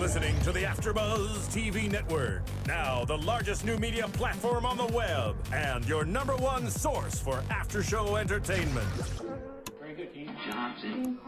listening to the AFTERBUZZ TV network, now the largest new media platform on the web, and your #1 source for after-show entertainment. Very good, Keith Johnson.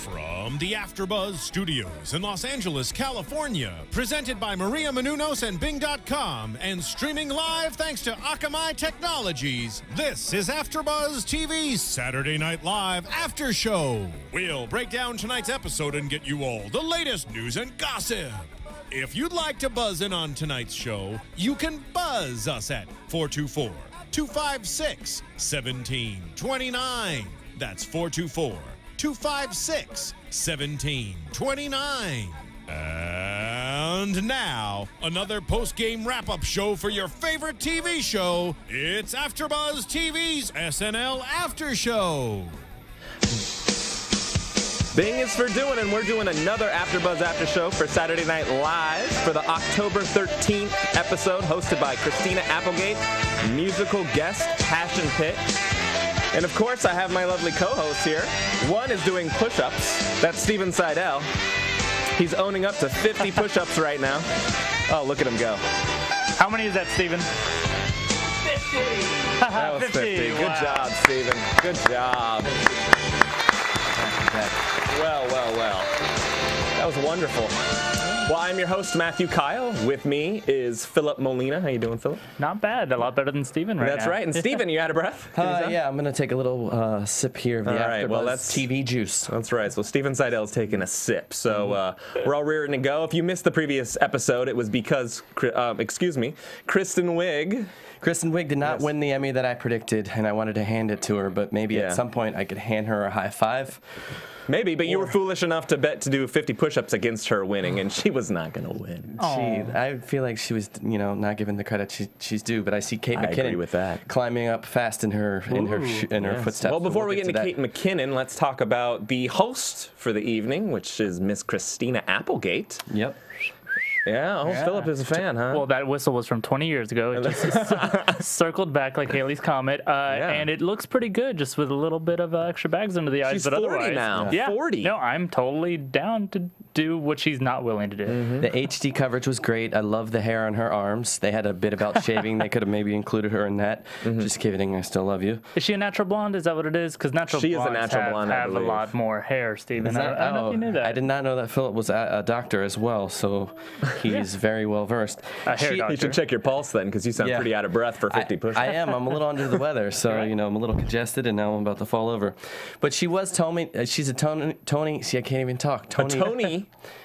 From the AFTERBUZZ Studios in Los Angeles, California, presented by Maria Menounos and Bing.com, and streaming live thanks to Akamai Technologies, this is AFTERBUZZ TV Saturday Night Live After Show. We'll break down tonight's episode and get you all the latest news and gossip. If you'd like to buzz in on tonight's show, you can buzz us at 424-256-1729. That's 424-256-1729. And now, another post-game wrap-up show for your favorite TV show. It's AFTERBUZZ TV's SNL After Show. Bing is for doing, and we're doing another AFTERBUZZ After Show for Saturday Night Live for the October 13th episode, hosted by Christina Applegate, musical guest Passion Pit. And of course, I have my lovely co-hosts here. One is doing push-ups. That's Steven Seidel. He's owning up to 50 push-ups right now. Oh, look at him go. How many is that, Steven? 50! That was 50. Good job, Steven. Good job. Well. That was wonderful. Well, I'm your host, Matthew Kyle. With me is Filup Molina. How you doing, Filup? Not bad. A lot better than Steven right now. That's right. And Steven, you out of breath? Yeah, I'm going to take a little sip here of the AFTERBUZZ TV juice. That's right. So Steven Seidel's taking a sip. So we're all rearing to go. If you missed the previous episode, it was because, Kristen Wiig. Kristen Wiig did not win the Emmy that I predicted, and I wanted to hand it to her, but maybe at some point I could hand her a high five. Maybe, but you were foolish enough to bet to do 50 push-ups against her winning, and she was not going to win. I feel like she was, not given the credit she's due. But I see Kate McKinnon agree with that. Climbing up fast in her footsteps. Well, before we get into Kate McKinnon, let's talk about the host for the evening, which is Miss Christina Applegate. Yep. Yeah, Philip is a fan, huh? Well, that whistle was from 20 years ago. It just circled back like Halley's Comet, and it looks pretty good, just with a little bit of extra bags under the eyes. She's but 40 otherwise, now. Yeah, 40. No, I'm totally down to do what she's not willing to do. The HD coverage was great. I love the hair on her arms. They had a bit about shaving. They could have maybe included her in that. Just kidding. I still love you. Is she a natural blonde? Is that what it is? Because natural blondes have a lot more hair, Steven. I don't know if you knew that. I did not know that Philip was a doctor as well, so he's very well versed. You should check your pulse then, because you sound pretty out of breath for 50 push-ups. I am. I'm a little under the weather, so I'm a little congested, and now I'm about to fall over. But she was Tony. She's a Tony. See, I can't even talk. Tony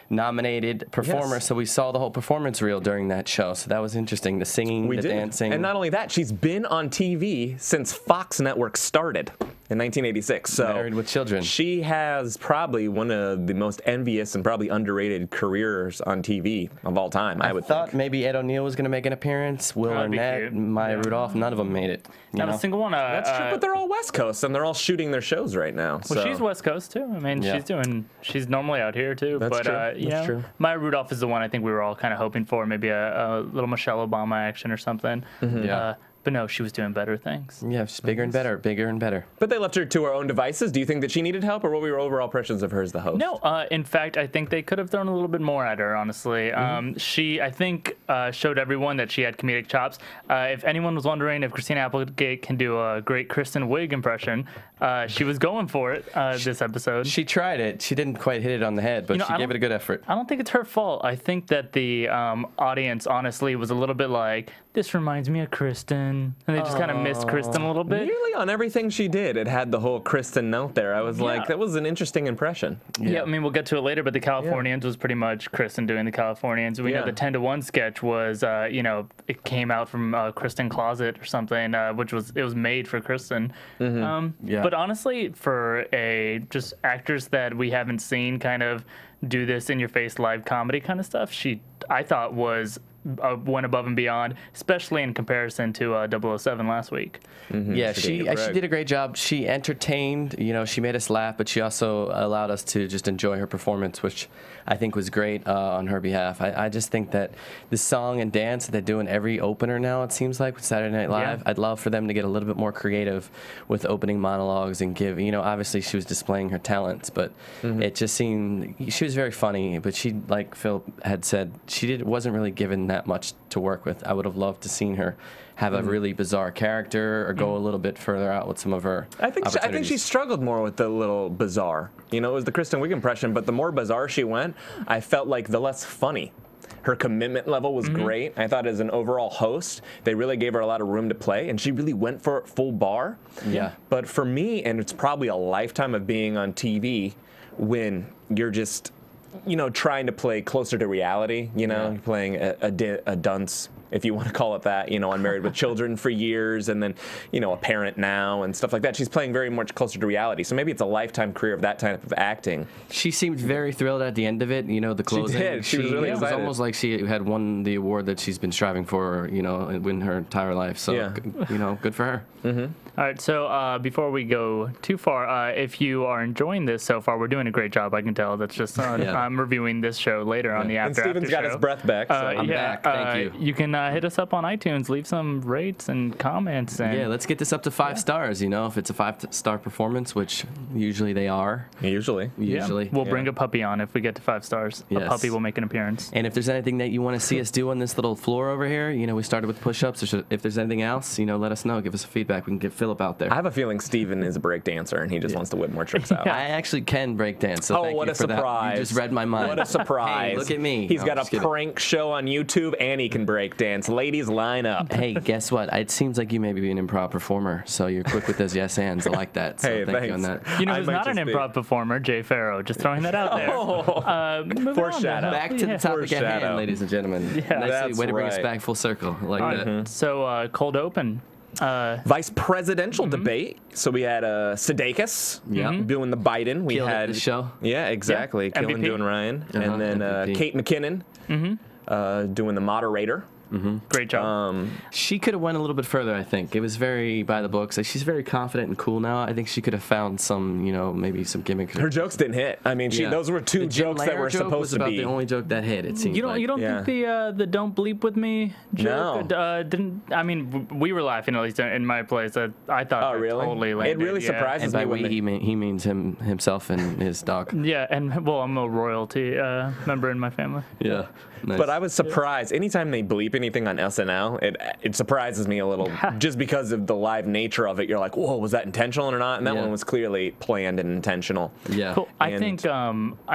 nominated performer, so we saw the whole performance reel during that show, so that was interesting. The singing, the dancing. And not only that, she's been on TV since Fox Network started in 1986. So Married with Children. She has probably one of the most envious and probably underrated careers on TV of all time, I would thought think. maybe Ed O'Neill was going to make an appearance. Will Arnett, Maya Rudolph, none of them made it. Not a single one. That's true, but they're all West Coast, and they're all shooting their shows right now. Well, she's West Coast, too. I mean, she's normally out here, too. That's true. That's true. Maya Rudolph is the one I think we were all kind of hoping for, maybe a little Michelle Obama action or something. But no, she was doing better things. Yeah, she's bigger and better, bigger and better. But they left her to her own devices. Do you think that she needed help, or what were your overall impressions of her as the host? No, in fact, I think they could have thrown a little bit more at her, honestly. She, I think, showed everyone that she had comedic chops. If anyone was wondering if Christina Applegate can do a great Kristen Wiig impression, she was going for it this episode. She tried it. She didn't quite hit it on the head, but she gave it a good effort. I don't think it's her fault. I think that the audience, honestly, was a little bit like, this reminds me of Kristen. And they just kind of missed Kristen a little bit. Nearly on everything she did, it had the whole Kristen note there. I was like, that was an interesting impression. Yeah, I mean, we'll get to it later, but the Californians was pretty much Kristen doing the Californians. We know the 10-to-1 sketch was, it came out from Kristen Closet or something, which was made for Kristen. But honestly, for just actors that we haven't seen kind of do this in-your-face live comedy kind of stuff, I thought was went above and beyond, especially in comparison to 007 last week. Yeah, she did a great job. She entertained, you know, she made us laugh, but she also allowed us to just enjoy her performance, which I think was great on her behalf. I just think that the song and dance that they do in every opener now, it seems like, with Saturday Night Live, I'd love for them to get a little bit more creative with opening monologues and give, you know, obviously she was displaying her talents, but it just seemed, she was very funny, but she, like Phil had said, she wasn't really given that much to work with. I would have loved to seen her have a really bizarre character or go a little bit further out with some of her I think she struggled more with the little bizarre. You know, it was the Kristen Wiig impression, but the more bizarre she went, I felt like the less funny. Her commitment level was great. I thought as an overall host, they really gave her a lot of room to play, and she really went for it full bar. Yeah. But for me, and it's probably a lifetime of being on TV, when you're just, you know, trying to play closer to reality, you know, you're playing a dunce, if you want to call it that, you know, on Married with Children for years, and then, you know, a parent now and stuff like that. She's playing very much closer to reality. So maybe it's a lifetime career of that type of acting. She seemed very thrilled at the end of it, you know, the closing. She did. She was really excited. It was almost like she had won the award that she's been striving for, you know, in her entire life. So, you know, good for her. All right, so before we go too far, if you are enjoying this so far, we're doing a great job, I can tell. That's just, I'm reviewing this show later on the After Steven's got show. his breath back, so I'm back. Thank you. You can hit us up on iTunes, leave some rates and comments. And Yeah, let's get this up to 5 stars, you know, if it's a 5-star performance, which usually they are. Usually. We'll bring a puppy on if we get to 5 stars. Yes. A puppy will make an appearance. And if there's anything that you want to see us do on this little floor over here, you know, we started with push-ups. If there's anything else, you know, let us know. Give us a feedback. We can get Filup out there. I have a feeling Steven is a break dancer, and he just wants to whip more tricks out. I actually can break dance, so thank what you a for surprise. that. You just read my mind. What a surprise. Hey, look at me. He's No, got I'm just a kidding. prank show on YouTube, and he can break dance. Ladies, line up. Hey, guess what? It seems like you may be an improv performer, so you're quick with those yes ands. I like that. So Hey, thank you on thanks. that. You know I who's might not an just be. improv performer? Jay Farrow. Just throwing that out there. Moving on Foreshadow. then. Back to the topic at hand, Foreshadow. ladies and gentlemen. Nicely, That's way to bring us right. back full circle. I like that. So, cold open. Vice presidential debate. So we had Sudeikis doing the Biden. We Killed it had in the show. Yeah, exactly. Yeah. Killing MVP. doing Ryan, and then MVP. Kate McKinnon doing the moderator. Great job. She could have went a little bit further, I think. It was very by the books. Like, she's very confident and cool now. I think she could have found some, you know, maybe some gimmick. Her jokes didn't hit. I mean, those were two The Jim jokes that Lair were joke supposed was to about be. the only joke that hit, it seems You don't like. think the don't bleep with me joke didn't? I mean, we were laughing, at least in my place. I thought Oh, that really? totally It landed. really surprises And by me when we, he means himself and his dog. Yeah, and well, I'm a royalty member in my family. Yeah. Nice. But I was surprised. Anytime they bleep anything on SNL, it surprises me a little just because of the live nature of it. You're like, whoa, was that intentional or not? And that one was clearly planned and intentional. Yeah. Cool. I And-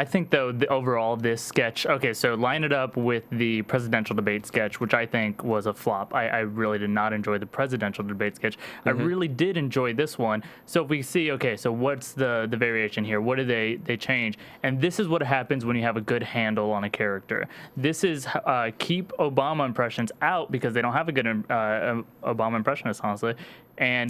think though overall this sketch. Okay, so line it up with the presidential debate sketch, which I think was a flop. I really did not enjoy the presidential debate sketch. I really did enjoy this one. So if we see, okay, so what's the variation here? What do they change? And this is what happens when you have a good handle on a character. This is keep Obama impressions out because they don't have a good Obama impressionist, honestly.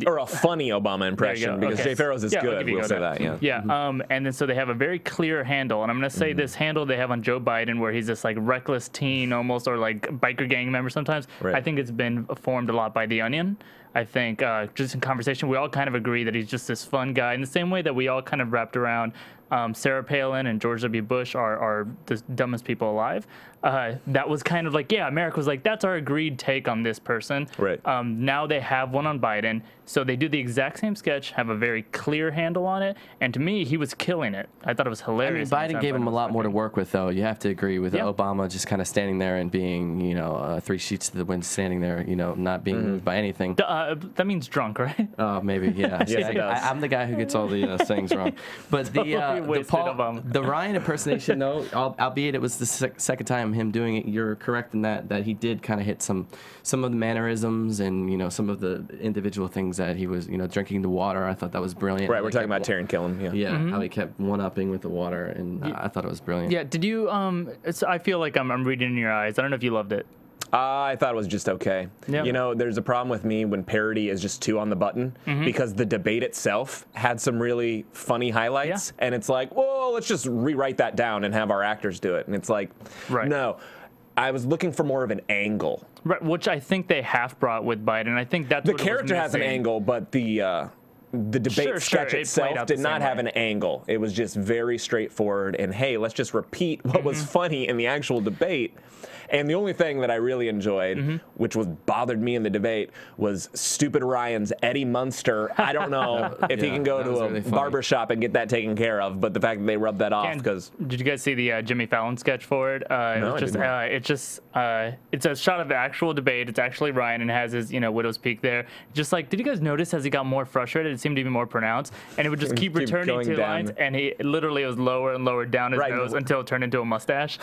Or a funny Obama impression, because Jay Farrow's is Yeah, I'll good. give you We'll go say there. that, yeah. Yeah, and then so they have a very clear handle, and I'm gonna say this handle they have on Joe Biden, where he's this like reckless teen almost, or like biker gang member sometimes. Right. I think it's been formed a lot by The Onion. I think just in conversation, we all kind of agree that he's just this fun guy, in the same way that we all kind of wrapped around Sarah Palin and George W. Bush are the dumbest people alive. That was kind of like, yeah, America was like, that's our agreed take on this person. Right. Now they have one on Biden, so they do the exact same sketch, have a very clear handle on it, and to me, he was killing it. I thought it was I mean, hilarious. Biden gave him a lot more to work with, though. You have to agree with Obama just kind of standing there and being, you know, 3 sheets to the wind, standing there, you know, not being moved by anything. That means drunk, right? Oh, maybe, yeah. Yes, it does. I'm the guy who gets all the sayings wrong. But the wasted Obama. the Ryan impersonation, though, albeit it was the second time him doing it, you're correct in that he did kind of hit some of the mannerisms and, you know, some of the individual things that he was, you know, drinking the water. I thought that was brilliant. Right, we're talking about Taron Killam. Yeah. Yeah, how he kept one-upping with the water, and I thought it was brilliant. Yeah. Did you? I feel like I'm reading in your eyes. I don't know if you loved it. I thought it was just okay. Yeah. You know, there's a problem with me when parody is just too on the button, because the debate itself had some really funny highlights, and it's like, whoa, let's just rewrite that down and have our actors do it. And it's like, Right. no. I was looking for more of an angle. Right, which I think they have brought with Biden. I think that's the what character has an angle, but the debate sketch itself did not have an angle. It was just very straightforward. And hey, let's just repeat what was funny in the actual debate. And the only thing that I really enjoyed, which bothered me in the debate, was stupid Ryan's Eddie Munster. I don't know if he can go to a really barbershot and get that taken care of, but the fact that they rubbed that off because. Did you guys see the Jimmy Fallon sketch for it? No, it's a shot of the actual debate. It's actually Ryan and has his widow's peak there. Just like, did you guys notice as he got more frustrated, it seemed to be more pronounced, and it would just keep returning to lines, and he literally was lower and lower down his nose until it turned into a mustache.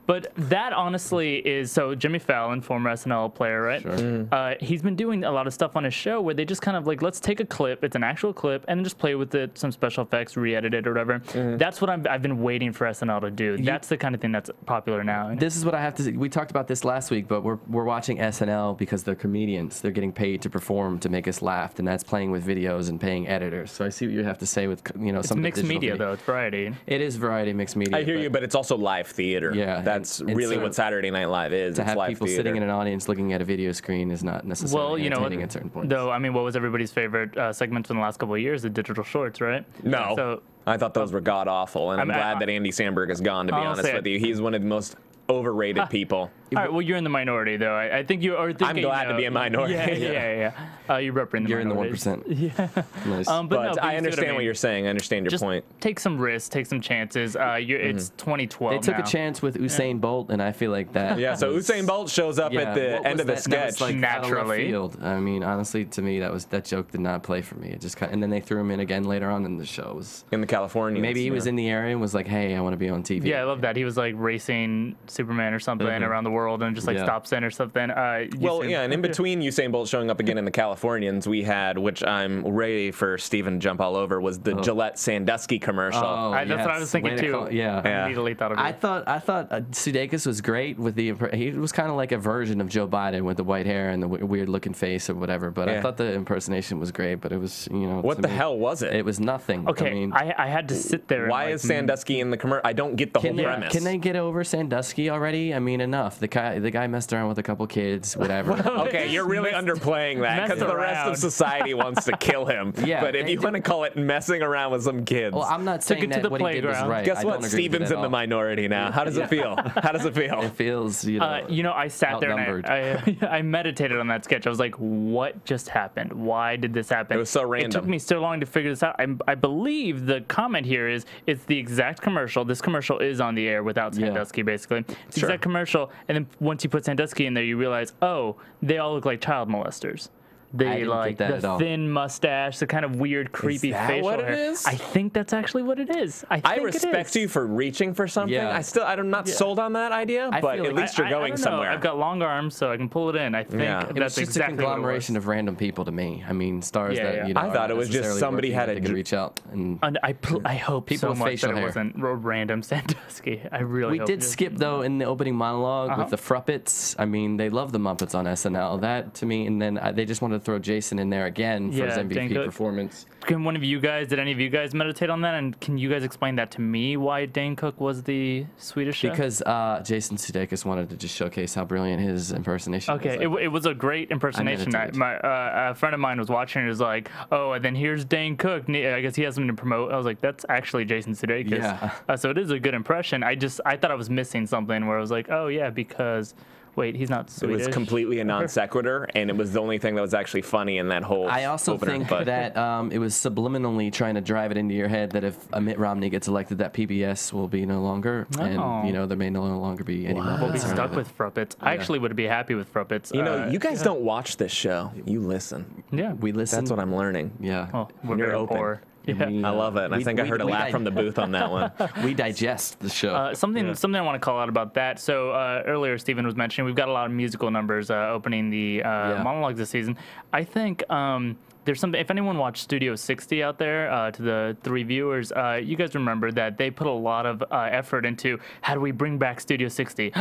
But that honestly is, so Jimmy Fallon, former SNL player, right? Sure. He's been doing a lot of stuff on his show where they just kind of like, let's take a clip, it's an actual clip, and just play with it, some special effects, re-edit it or whatever. That's what I've been waiting for SNL to do. That's the kind of thing that's popular now. This is what I have to say. We talked about this last week, but we're watching SNL because they're comedians. They're getting paid to perform to make us laugh, and that's playing with videos and paying editors. So I see what you have to say with some mixed media though. It's variety. It is variety, mixed media. I hear you, but it's also live theater. Yeah, that's really what Saturday Night Live is. To it's have live people theater. sitting in an audience looking at a video screen is not necessarily entertaining at certain points. Though, I mean, what was everybody's favorite segments in the last couple of years? The digital shorts, right? No. So, I thought those were god awful, and I'm glad that Andy Samberg is gone, to be honest with you. He's one of the most overrated people. All right, well, you're in the minority, though. I think you are thinking. I'm glad to be a minority. Yeah. You're representing the minorities. You're in the 1%. Yeah. Nice. But I understand what you're saying. I understand your point. Take some risks, take some chances. It's 2012 They took a chance with Usain Bolt, and I feel like that. Yeah, so Usain Bolt shows up at the end of the sketch. That was like naturally. Field. I mean, honestly, to me, that joke did not play for me. It just and then they threw him in again later on in the show. It was in the California. Maybe he was in the area and was like, hey, I want to be on TV. Yeah, I love that. He was like racing Superman or something around the world and just like stops in or something. And in between Usain Bolt showing up again in the Californians, we had, which I'm ready for Steven to jump all over, was the Gillette Sandusky commercial. That's what I was thinking too. I immediately thought of it. I thought Sudeikis was great with he was kind of like a version of Joe Biden with the white hair and the weird looking face or whatever. But I thought the impersonation was great. But it was what the hell was it? It was nothing. Okay, I mean, I had to sit there. Why is Sandusky in the commercial? I don't get the whole premise. Can they get over Sandusky already? I mean, enough. The guy messed around with a couple kids, whatever. Okay, you're really underplaying that because the rest of society wants to kill him. Yeah, but if you want to call it messing around with some kids, well, I'm not saying that what he did was right. Guess what? Steven's in the minority now. How does it feel? How does it feel? It feels, I sat there and I meditated on that sketch. I was like, what just happened? Why did this happen? It was so random. It took me so long to figure this out. I believe the comment here is it's the exact commercial. This commercial is on the air without Sandusky, basically. It's the exact commercial, and then once you put Sandusky in there, you realize, oh, they all look like child molesters. They like the thin mustache, the kind of weird, creepy facial hair. Is? I think that's actually what it is. I respect you for reaching for something. Yeah. I'm not sold on that idea, but at least you're going somewhere. I've got long arms, so I can pull it in. I think that's just exactly a conglomeration of random people to me. I mean, stars that I thought it was just somebody had to reach out. And I hope people so much that it wasn't random Sandusky. I really hope we did skip though in the opening monologue with the Fruppets. I mean, they love the Muppets on SNL. That to me, and then they just wanted to throw Jason in there again for his MVP performance. Did any of you guys meditate on that? And can you guys explain that to me, why Dane Cook was the Swedish chef? Because Jason Sudeikis wanted to just showcase how brilliant his impersonation was. Okay, it was a great impersonation. A friend of mine was watching and was like, oh, and then here's Dane Cook. I guess he has something to promote. I was like, that's actually Jason Sudeikis. Yeah. So it is a good impression. I thought I was missing something where I was like, oh, yeah, because... Wait, he's not Swedish. It was completely a non sequitur, and it was the only thing that was actually funny in that whole I also think that it was subliminally trying to drive it into your head that if Mitt Romney gets elected, that PBS will be no longer, and there may no longer be any Muppets. We'll be stuck with Fruppets. I actually would be happy with Fruppets. You guys don't watch this show. You listen. Yeah. We listen. That's what I'm learning. Yeah. Oh, we're open. Poor. Yeah. I love it. I think I heard a laugh from the booth on that one. We digest the show. Something I want to call out about that. So earlier, Steven was mentioning we've got a lot of musical numbers opening the monologues this season. I think there's something. If anyone watched Studio 60 out there, to the 3 viewers, you guys remember that they put a lot of effort into how do we bring back Studio 60,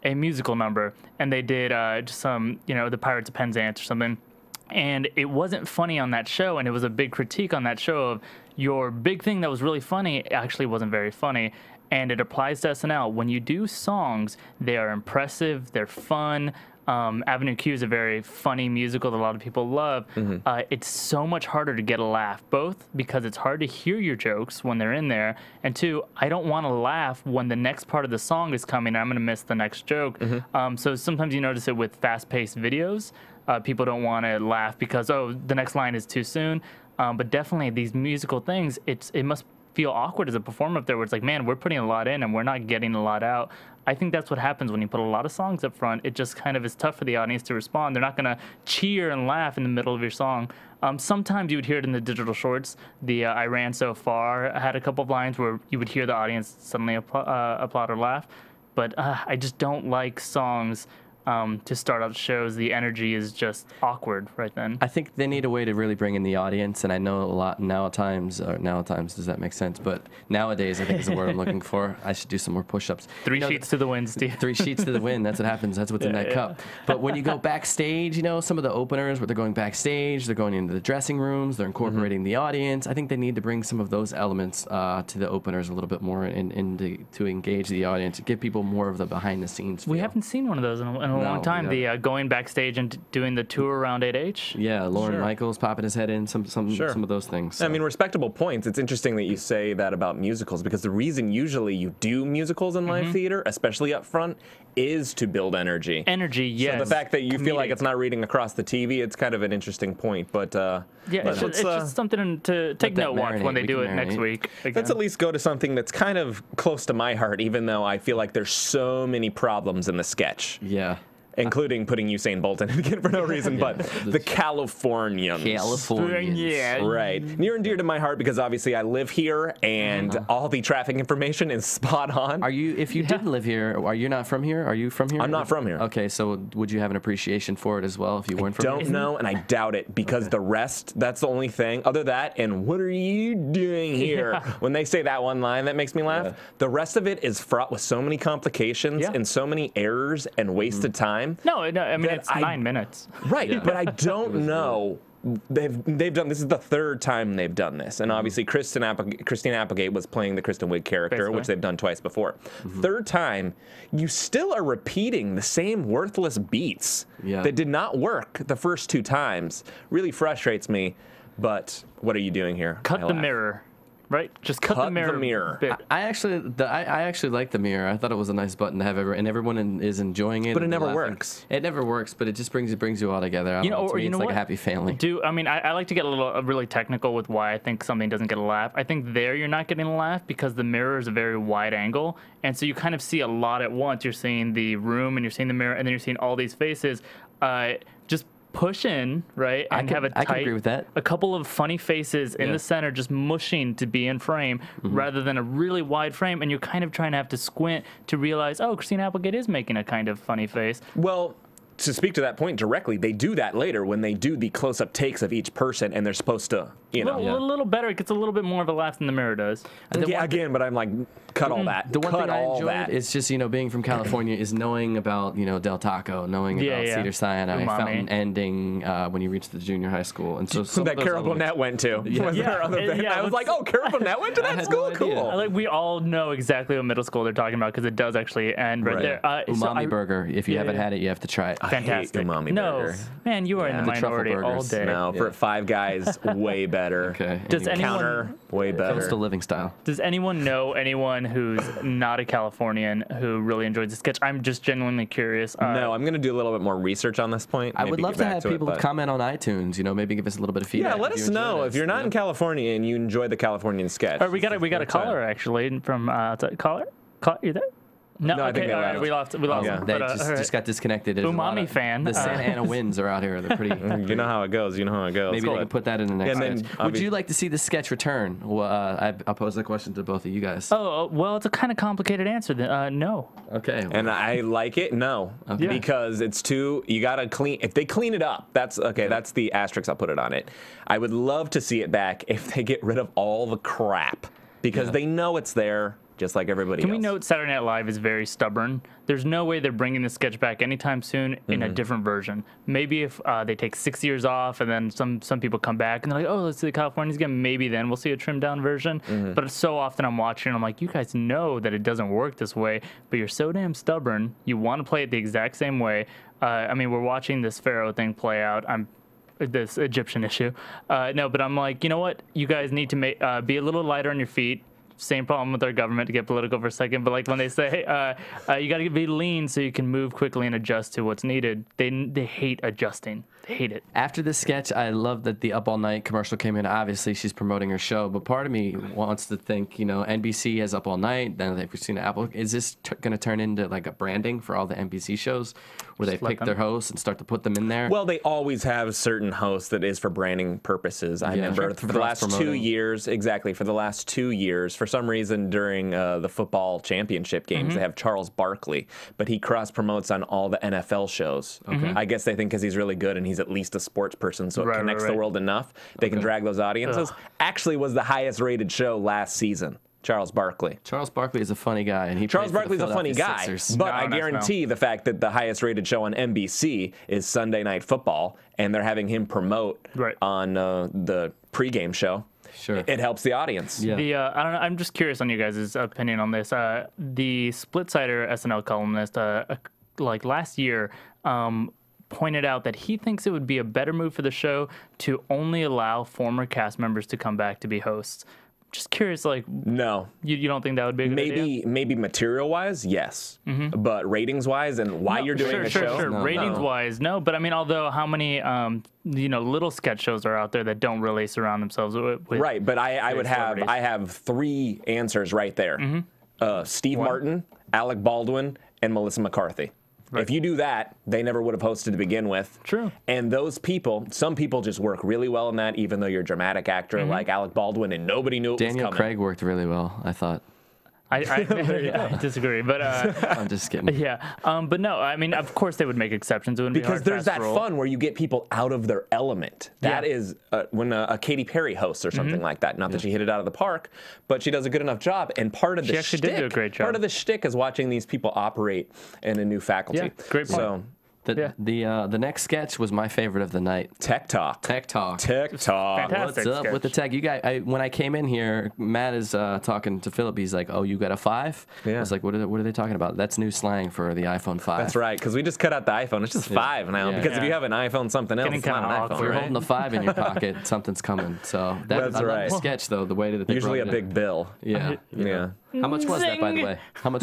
a musical number, and they did just some, the Pirates of Penzance or something. And it wasn't funny on that show, and it was a big critique on that show of your big thing that was really funny actually wasn't very funny. and it applies to SNL. When you do songs, they are impressive, they're fun. Avenue Q is a very funny musical that a lot of people love. It's so much harder to get a laugh, both because it's hard to hear your jokes when they're in there, and two, I don't want to laugh when the next part of the song is coming and I'm going to miss the next joke. So sometimes you notice it with fast-paced videos. People don't want to laugh because, oh, the next line is too soon. But definitely these musical things, it must feel awkward as a performer up there where it's like, man, we're putting a lot in and we're not getting a lot out. I think that's what happens when you put a lot of songs up front. It just kind of is tough for the audience to respond. They're not going to cheer and laugh in the middle of your song. Sometimes you would hear it in the digital shorts. The I Ran So Far had a couple of lines where you would hear the audience suddenly applaud or laugh. But I just don't like songs to start out shows. The energy is just awkward right then. I think they need a way to really bring in the audience, and I know a lot nowadays, does that make sense? But nowadays, I think is the word I'm looking for. I should do some more push-ups. Three sheets to the wind, Steve. 3 sheets to the wind. That's what happens. That's what's in that cup. But when you go backstage, some of the openers where they're going backstage, they're going into the dressing rooms, they're incorporating the audience. I think they need to bring some of those elements to the openers a little bit more to engage the audience, to give people more of the behind-the-scenes feel. We haven't seen one of those in a long time. The going backstage and doing the tour around 8H. Yeah, Lorne Michaels popping his head in, some of those things. So. I mean, respectable points. It's interesting that you say that about musicals, because the reason usually you do musicals in live theater, especially up front, is to build energy. Energy, yes. So the fact that you feel like it's not reading across the TV, it's kind of an interesting point. But it's just something to take note watch when they do it next week. Again. Let's at least go to something that's kind of close to my heart, even though I feel like there's so many problems in the sketch. Yeah. Including putting Usain Bolt in again for no reason, but the Californians. Right. Near and dear to my heart because obviously I live here and all the traffic information is spot on. Are you, if you didn't live here, are you not from here? Are you from here? I'm not from here. Okay, so would you have an appreciation for it as well if you weren't from here? I don't know, and I doubt it because the rest, that's the only thing. Other that, and what are you doing here? When they say that one line, that makes me laugh. The rest of it is fraught with so many complications and so many errors and wasted time. No, I mean, it's 9 minutes. Right, but I don't know. They've done, this is the third time they've done this. And obviously Christina Applegate was playing the Kristen Wiig character, which they've done twice before. Third time, you still are repeating the same worthless beats that did not work the first 2 times. Really frustrates me, but what are you doing here? Cut the mirror. Right, just cut the mirror. I actually like the mirror. I thought it was a nice button to have, and everyone is enjoying it. But it never works. It never works, but it just brings you all together. It's like a happy family. I mean, I like to get really technical with why I think something doesn't get a laugh. I think you're not getting a laugh because the mirror is a very wide angle, and so you kind of see a lot at once. You're seeing the room, and you're seeing the mirror, and then you're seeing all these faces. Just push in, right, and have I can agree with that. A couple of funny faces in the center just mushing to be in frame rather than a really wide frame, and you're kind of trying to have to squint to realize, oh, Christina Applegate is making a kind of funny face. Well, to speak to that point directly, they do that later when they do the close-up takes of each person, and they're supposed to, A little better. It gets a little bit more of a laugh than the mirror does. Again, but I'm like, cut all that. The one thing I enjoyed is just, being from California is knowing about, Del Taco, knowing about Cedar Sinai, Fountain Ending when you reach the junior high school. And so that Carol Burnett went to. I was like, oh, Carol Burnett went to that school? Cool. We all know exactly what middle school they're talking about because it does actually end right there. Umami Burger. If you haven't had it, you have to try it. Fantastic. I hate umami burger. Man, you are in the minority all day. No, for Five Guys, way better. Okay. Does Counter, way better. Coastal living style. Does anyone know anyone who's not a Californian who really enjoyed the sketch? I'm just genuinely curious. No, I'm going to do a little bit more research on this point. I would love to have people comment on iTunes. Maybe give us a little bit of feedback. Yeah, let us know if you're not in California and you enjoy the Californian sketch. We got a caller actually from caller. You there? No, I think we lost him. They just got disconnected. There's Umami fan. The Santa Ana winds are out here. They're pretty. You know how it goes. Maybe they can put that in the next sketch. Would you like to see the sketch return? Well, I'll pose the question to both of you guys. Oh, well, it's a kind of complicated answer. No. Okay. And I like it. No, because it's too. You gotta clean. If they clean it up, that's okay. That's the asterisk I'll put it on it. I would love to see it back if they get rid of all the crap. Because they know it's there, just like everybody else. Can we note Saturday Night Live is very stubborn? There's no way they're bringing the sketch back anytime soon in a different version. Maybe if they take 6 years off and then some people come back and they're like, oh, let's see the Californians again, maybe then we'll see a trimmed down version. But so often I'm watching and I'm like, you guys know that it doesn't work this way, but you're so damn stubborn. You want to play it the exact same way. I mean, we're watching this Pharaoh thing play out. This Egyptian issue. No, but I'm like, you know what? You guys need to be a little lighter on your feet. Same problem with our government, to get political for a second, but like when they say, you got to be lean so you can move quickly and adjust to what's needed, they hate adjusting. They hate it. After this sketch, I love that the Up All Night commercial came in. Obviously, she's promoting her show, but part of me wants to think, you know, NBC has Up All Night, then they've Christina Applegate. Is this going to turn into like a branding for all the NBC shows where they pick their hosts and start to put them in there? Well, they always have certain hosts that is for branding purposes. I remember for the last 2 years, for the last 2 years, for some reason during the football championship games, they have Charles Barkley, but he cross-promotes on all the NFL shows. I guess they think because he's really good and he's at least a sports person, so it connects the world enough, they can drag those audiences. Actually was the highest rated show last season. Charles Barkley. Charles Barkley is a funny guy, and Charles Barkley's a funny guy. Sixers. But I guarantee the fact that the highest rated show on NBC is Sunday Night Football, and they're having him promote on the pregame show. Sure. It helps the audience. Yeah. I don't know. I'm just curious on you guys' opinion on this. The Splitsider SNL columnist, like last year, pointed out that he thinks it would be a better move for the show to only allow former cast members to come back to be hosts. Just curious, like, no, you don't think that would be a good idea? Maybe material-wise, yes, but ratings-wise and why you're doing the show, sure. Ratings-wise, no. But I mean, although how many little sketch shows are out there that don't really surround themselves with right? But I have 3 answers right there: Steve Martin, Alec Baldwin, and Melissa McCarthy. If you do that, they never would have hosted to begin with. True. And those people, some people just work really well in that, even though you're a dramatic actor like Alec Baldwin and nobody knew it was coming. Daniel Craig worked really well, I thought. I disagree, but I'm just kidding. Yeah, but no, I mean, of course they would make exceptions. It wouldn't because be hard, there's that fun where you get people out of their element. That is when a Katy Perry hosts or something like that. Not that she hit it out of the park, but she does a good enough job. And part of the actually did do a great job. Part of the shtick is watching these people operate in a new faculty. Yeah, great point. So, the next sketch was my favorite of the night. Tech Talk. Tech Talk. Tech Talk. Fantastic What's up with the tech? You guys, when I came in here, Matt is talking to Filup. He's like, "Oh, you got a 5?" Yeah. I was like, "What are they talking about?" That's new slang for the iPhone 5. That's right, because we just cut out the iPhone. It's just 5 now. Yeah. Because if you have an iPhone, something else, it's not an iPhone. If you're right? holding a 5 in your pocket, something's coming. So That's I love right. the sketch though, the way that they Usually a brought it big in. bill. Yeah. Yeah. How much was that, by the way? How much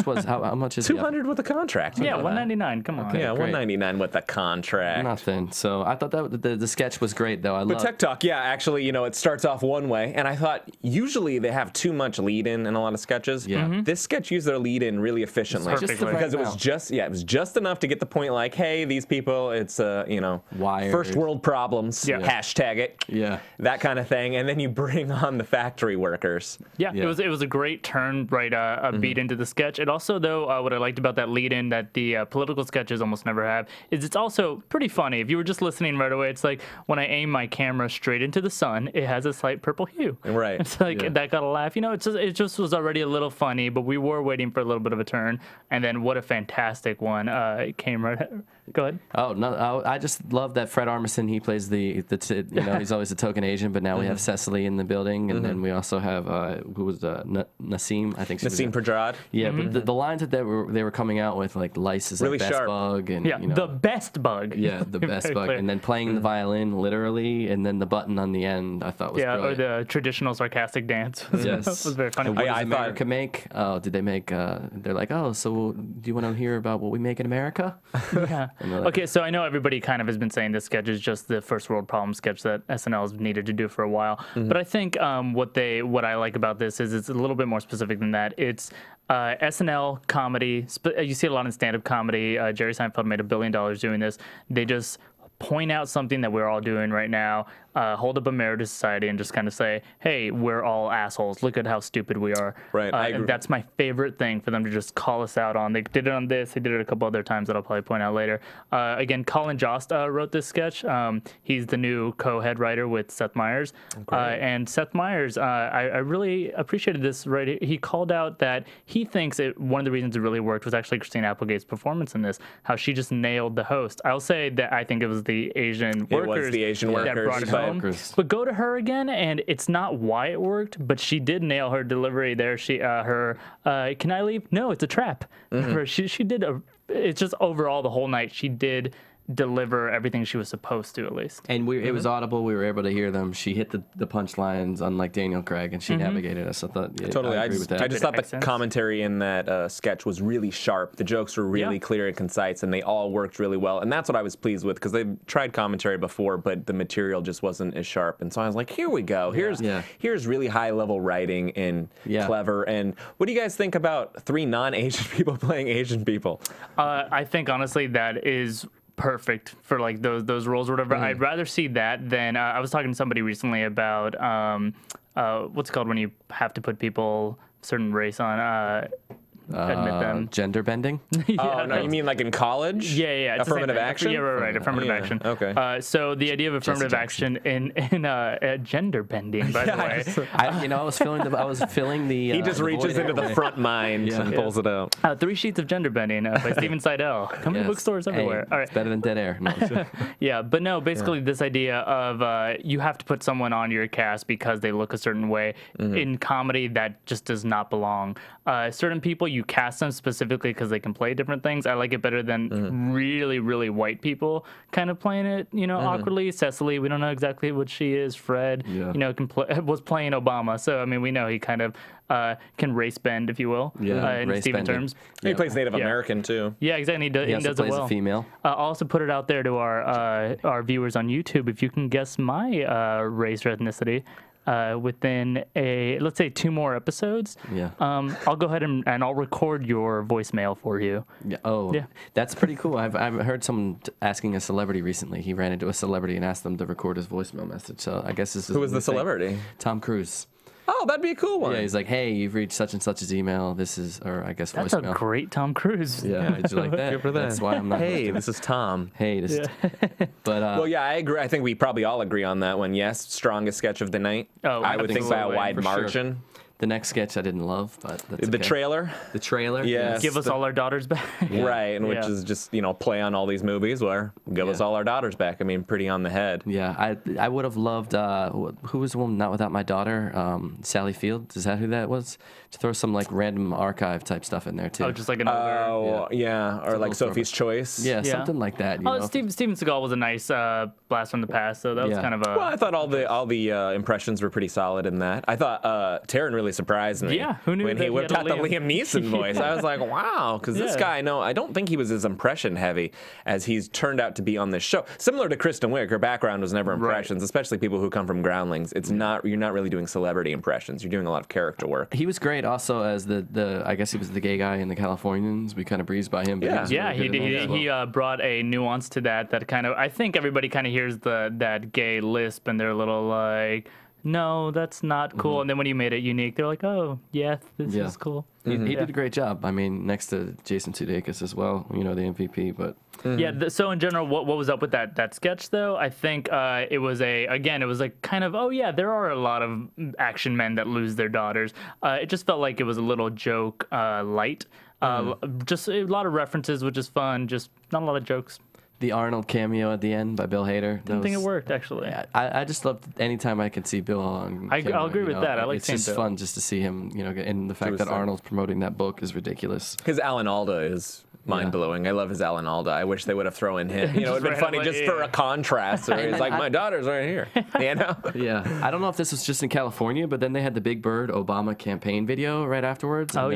is it? $200 with a contract. Yeah, $199. Come on. Okay. Yeah, great. $199 with a contract. Nothing. So I thought that the sketch was great, though. I But love Tech Talk, yeah, actually, it starts off one way, and I thought usually they have too much lead-in in a lot of sketches. Yeah. This sketch used their lead-in really efficiently. Just the right because it was amount. it was just enough to get the point, like, hey, these people, it's Wired. first world problems, hashtag it, that kind of thing, and then you bring on the factory workers. Yeah, it was a great turn, right, a beat into the sketch. It also, though, what I liked about that lead-in that the political sketches almost never have is it's also pretty funny. If you were just listening right away, it's like when I aim my camera straight into the sun, it has a slight purple hue. Right. It's like that got a laugh. It just was already a little funny, but we were waiting for a little bit of a turn. And then what a fantastic one! It came right. Go ahead. Oh no! I just love that Fred Armisen. He plays he's always a token Asian, but now we have Cecily in the building, and then we also have who was Nassim? I think she Nassim Pedrad. Yeah, but the lines that they were coming out with, like lice is really the best sharp. bug, and the best bug. Yeah, the best bug, and then playing the violin literally, and then the button on the end. I thought was brilliant. Or the traditional sarcastic dance. Was very funny. What does America make? Oh, did they make? They're like, oh, so do you want to hear about what we make in America? Yeah. Okay, so I know everybody kind of has been saying this sketch is just the first world problem sketch that SNL has needed to do for a while. But I think what I like about this is it's a little bit more specific than that. It's SNL comedy. You see it a lot in stand-up comedy. Jerry Seinfeld made $1 billion doing this. They just point out something that we're all doing right now, hold up a mirror to society and just kind of say, hey, we're all assholes. Look at how stupid we are. Right. And that's my favorite thing for them to just call us out on. They did it on this. They did it a couple other times that I'll probably point out later. Again, Colin Jost wrote this sketch. He's the new co-head writer with Seth Meyers. And Seth Meyers, I really appreciated this. Right, he called out that he thinks one of the reasons it really worked was actually Christina Applegate's performance in this, how she just nailed the host. I'll say that I think it was the Asian workers that brought it home. But go to her again, and it's not why it worked, but she did nail her delivery there. Can I leave? No, it's a trap. She did it's just overall the whole night she did deliver everything she was supposed to, at least. And it was audible. We were able to hear them. She hit the punchlines, unlike Daniel Craig, and she navigated us. I thought, totally. I agree with that. I just thought the commentary in that sketch was really sharp. The jokes were really clear and concise, and they all worked really well. And that's what I was pleased with, because they've tried commentary before, but the material just wasn't as sharp. And so I was like, here we go. Here's really high-level writing and clever. And what do you guys think about 3 non-Asian people playing Asian people? I think, honestly, that is perfect for like those roles or whatever. I'd rather see that than I was talking to somebody recently about what's it called when you have to put people certain race on admit them. Gender bending? Oh, no, you mean like in college? Yeah. Affirmative action? Yeah, right, affirmative action. Okay. So the idea of affirmative action in gender bending, by the way. I was filling the. He just reaches into the front mind and pulls it out. 3 Sheets of Gender Bending by Steven Seidel. Come to bookstores everywhere. All right. It's better than dead air. No. Yeah, but no, basically this idea of you have to put someone on your cast because they look a certain way. In comedy, that just does not belong. Certain people, you cast them specifically because they can play different things. I like it better than really, really white people kind of playing it, awkwardly. Cecily, we don't know exactly what she is. Fred, was playing Obama. So, I mean, we know he kind of can race bend, if you will, in Steven terms. He plays Native American, too. Yeah, exactly. He does plays it well. A female. I'll also put it out there to our viewers on YouTube. If you can guess my race or ethnicity, within let's say 2 more episodes, I'll go ahead and I'll record your voicemail for you. That's pretty cool. I've heard someone asking a celebrity recently. He ran into a celebrity and asked them to record his voicemail message. So I guess this is who was the celebrity? Tom Cruise. Oh, that'd be a cool one. Yeah, he's like, hey, you've reached such and such's email. This is, or I guess that's voicemail. That's a great Tom Cruise. Yeah, did you like that? Good for that. That's why I'm not. Hey, this is Tom. Hey, this is But, well, yeah, I agree. I think we probably all agree on that one. Yes, strongest sketch of the night. Oh, I would think by a wide margin. Sure. The next sketch I didn't love, but that's the okay. trailer. The trailer. Yes. Give us all our daughters back. Right, and which is just play on all these movies where give us all our daughters back. I mean, pretty on the head. Yeah, I would have loved. Who was the one Not Without My Daughter? Sally Field. Is that who that was? To throw some like random archive type stuff in there too. Oh, just like an older. Or like Sophie's Choice. Yeah, something like that. Steven Seagal was a nice blast from the past, so that was kind of a. Well, I thought all the impressions were pretty solid in that. I thought Taron really surprised me. Yeah, who knew when he whipped out the Liam Neeson voice? I was like, wow, because this guy, I don't think he was as impression heavy as he's turned out to be on this show. Similar to Kristen Wiig, her background was never impressions, especially people who come from Groundlings. It's not you're not really doing celebrity impressions. You're doing a lot of character work. He was great also as the I guess he was the gay guy in the Californians. We kind of breezed by him. But he brought a nuance to that kind of. I think everybody kind of hears that gay lisp and they're a little like, no, that's not cool. And then when you made it unique, they're like, oh, yeah, this is cool. He did a great job. I mean, next to Jason Sudeikis as well, the MVP. But so in general, what was up with that sketch though? I think it was like kind of, there are a lot of action men that lose their daughters. It just felt like it was a little joke light. Just a lot of references, which is fun. Just not a lot of jokes. The Arnold cameo at the end by Bill Hader. Didn't think it worked, actually. Yeah, I just loved anytime I could see Bill on camera. I'll agree with that. I like it's just fun just to see him, and the fact that Arnold's promoting that book is ridiculous. His Alan Alda is mind-blowing. I love his Alan Alda. I wish they would have thrown him. It would have been funny just for a contrast. Where he's like, my daughter's right here. Yeah. I don't know if this was just in California, but then they had the Big Bird Obama campaign video right afterwards. On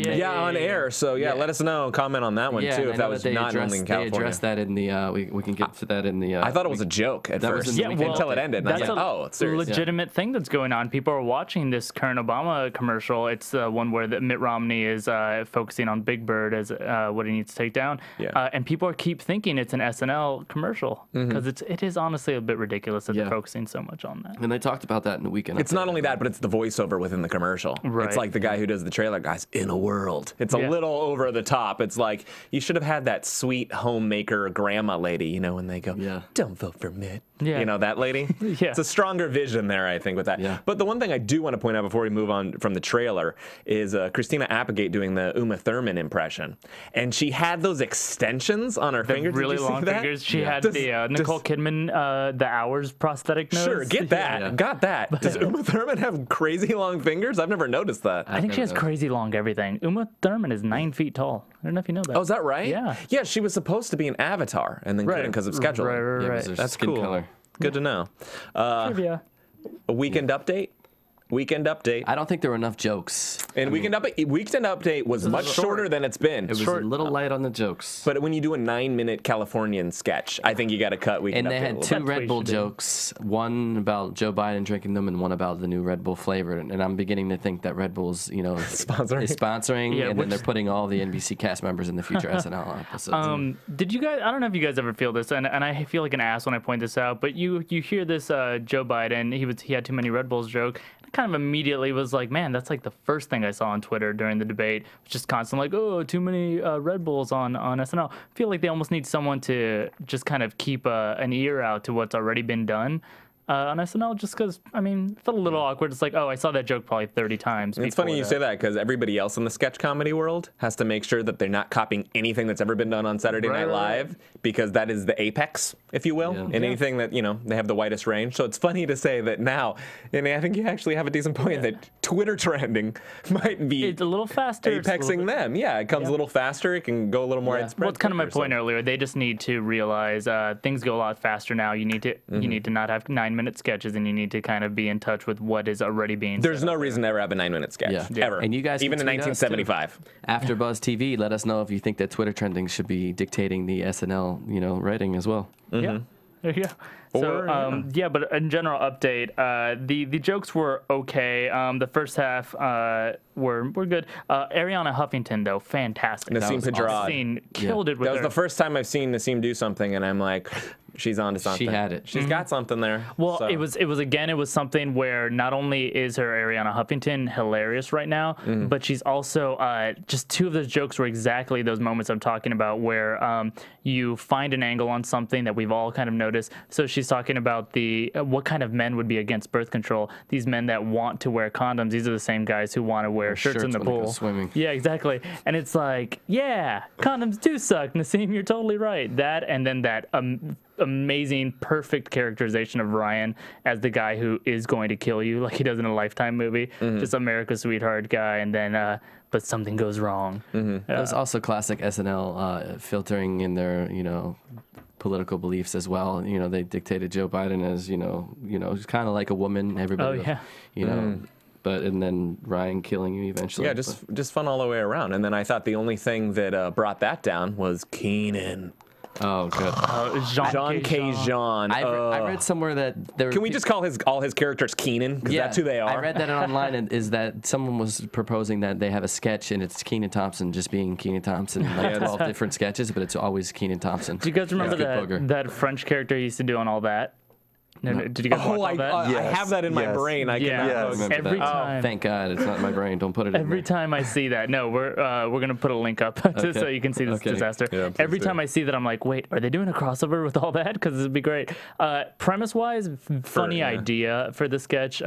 air. So, let us know. Comment on that one, too, if that was not only in California. They addressed that in the, we can get to that in the... I thought it was a joke at first. Until it ended. That's a legitimate thing that's going on. People are watching this current Obama commercial. It's the one where Mitt Romney is focusing on Big Bird as what he needs to take breakdown. Yeah. And people keep thinking it's an SNL commercial because it is honestly a bit ridiculous that they're focusing so much on that. And they talked about that in the weekend. It's not only that, but it's the voiceover within the commercial. Right. It's like the guy who does the trailer, guys, in a world. It's a little over the top. It's like, you should have had that sweet homemaker grandma lady, you know, when they go, don't vote for Mitt. Yeah. You know, that lady? It's a stronger vision there, I think, with that. Yeah. But the one thing I do want to point out before we move on from the trailer is Christina Applegate doing the Uma Thurman impression. And she had those extensions on her fingers. Really Did you long see that? fingers. She had the Nicole Kidman, the Hours prosthetic nose. Sure, get that. Got that. Does Uma Thurman have crazy long fingers? I've never noticed that. I think she has crazy long everything. Uma Thurman is 9 feet tall. I don't know if you know that. Oh, is that right? Yeah. Yeah, she was supposed to be an Avatar and then couldn't because of scheduling. Right. That's cool. Color. Good to know. Trivia. A weekend update. Weekend update. I don't think there were enough jokes. And weekend update was much shorter than it's been. It was a little light on the jokes. But when you do a 9-minute Californian sketch, I think you got to cut weekend And they update. had two Red Bull jokes, one about Joe Biden drinking them and one about the new Red Bull flavor. And I'm beginning to think that Red Bull's, is sponsoring, and then they're putting all the NBC cast members in the future SNL episodes. Did you guys, I don't know if you guys ever feel this, and I feel like an ass when I point this out, but you hear this Joe Biden, he had too many Red Bulls joke, kind of immediately was like, man, that's like the first thing I saw on Twitter during the debate. Just constant like, oh, too many Red Bulls on SNL. I feel like they almost need someone to just kind of keep an ear out to what's already been done on SNL, just because, I mean, it felt a little awkward. It's like, oh, I saw that joke probably 30 times. It's funny you say that because everybody else in the sketch comedy world has to make sure that they're not copying anything that's ever been done on Saturday Night Live because that is the apex, if you will, and anything that, they have the widest range. So it's funny to say that now, and I think you actually have a decent point that Twitter trending might be it's a little faster. Apexing them. Yeah, it comes a little faster. It can go a little more widespread. Well, it's kind of my point earlier. They just need to realize things go a lot faster now. You need to not have 9-minute sketches, and you need to kind of be in touch with what is already being There's no reason to ever have a 9-minute sketch. Ever. And you guys even in 1975. AfterBuzz TV, let us know if you think that Twitter trending should be dictating the SNL, rating as well. Yeah. There you go. So, but in general update, the jokes were okay. The first half were good. Ariana Huffington, though, fantastic. Nassim Pedrad. Nassim killed it with That was the first time I've seen Nassim do something, and I'm like, she's on to something. She had it. She's got something there. Well, so. it was something where not only is her Ariana Huffington hilarious right now, but she's also just two of those jokes were exactly those moments I'm talking about where you find an angle on something that we've all kind of noticed. So she's talking about the what kind of men would be against birth control. These men that want to wear condoms. These are the same guys who want to wear shirts in the pool. Swimming. Yeah, exactly. And it's like, yeah, condoms do suck, Nassim. You're totally right. That and then that amazing, perfect characterization of Ryan as the guy who is going to kill you, like he does in a Lifetime movie. Just America's sweetheart guy, and then but something goes wrong. It was also classic SNL filtering in their political beliefs as well. They dictated Joe Biden as he's kind of like a woman. Everybody, But and then Ryan killing you eventually. Yeah, just fun all the way around. And then I thought the only thing that brought that down was Keenan. Oh, good. Jean K. Jean. I read somewhere that there. Can we just call all his characters Keenan? Because that's who they are. I read that online, and is that someone was proposing that they have a sketch and it's Kenan Thompson just being Kenan Thompson, like 12 different sketches, but it's always Kenan Thompson. Do you guys remember that French character he used to do on All That? No. Did you guys watch all that? I have that in my brain. I cannot every time. Oh, thank God, it's not in my brain. Don't put it in Every time I see that, no, we're gonna put a link up so you can see this disaster. Yeah, every time I see that, I'm like, wait, are they doing a crossover with All That? Because this would be great. Premise-wise, funny idea for the sketch.